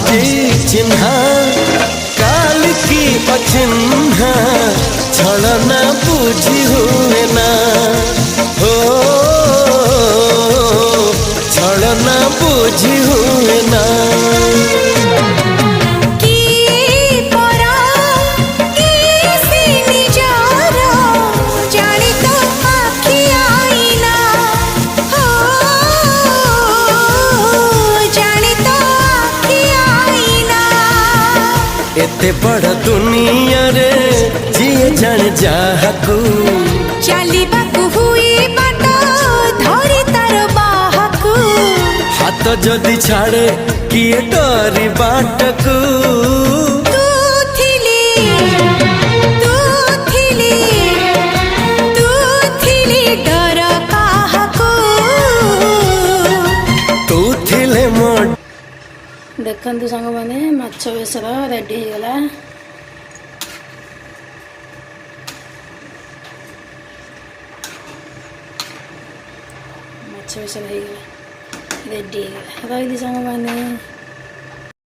जी चिन्हा काल की अचिन्हा छलना बुझी हुए ना हो छलना बुझी हुए ना एते बड़ दुनिया रे जिए जान जाहकू चलिबाकू हुई बाट धरी तार बाहकू हाथ जदि छाड़े किए डरी बाटकू तू थिली डर काहकू तू थिले मो देखु सांग मैंने माछ बेसर रेडी हो गला माछ बेसर हो गला रेडी हो गला रही सांग मैंने।